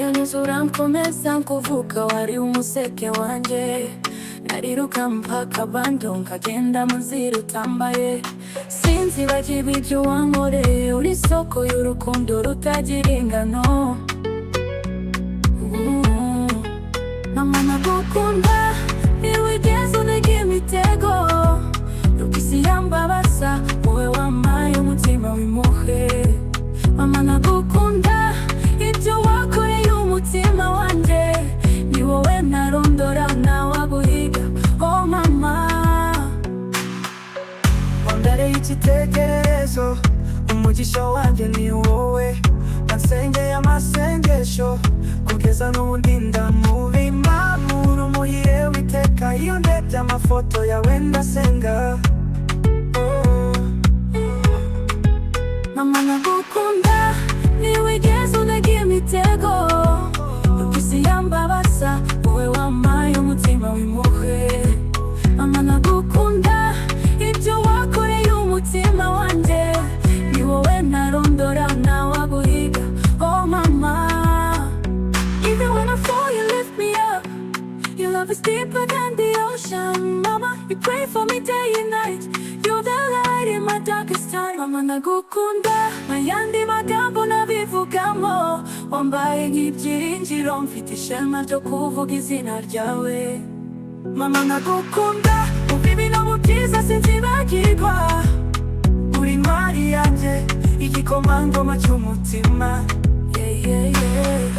neza urankomeza nkuvuga wari umuseke wanje, nariruka mpaka bando nkagenda muzira utambaye, sinzibagirwa ibyo wankoreye, uri isoko y'urukundo rutagira ingano. Mama ndagukunda, ntiwigeze unega imitego, rukisi yambabasa, wowe wampaye umutima w'impuhwe. Mama ndagukunda, ibyo wakoreye umutima wanje, ni wowe narondora ntawaguhiga. Oh mama, wambereye icyitegererezo, umugisha wanjye ni wowe, nansengeye amasengesho kugeza n'ubu ndinda mubima, muri umuhire w'iteka. Iyo ndebye amafoto yawe ndasenga. Mama ndagukunda, ntiwigeze unega imitego, rukisi yambabasa, wowe wampaye umutima w'impuhwe. Mama ndagukunda, ibyo wakoreye umutima wanjye, ni wowe narondora ntawaguhiga. Oh mama, even when I fall you lift me up, your love is deeper than the ocean. Mama, you pray for me day and night, you're the light in my darkest time. Mama ndagukunda, mayandi magambo nabivugamo, wambaye nk'ibyiringiro, mfite ishema ryo kuvuga izina ryawe. Mama ndagukunda, mu bibi no mu byiza sinzibagirwa, uri intwari yanjye, igikomangoma cy'umutima. Yeah, yeah, yeah.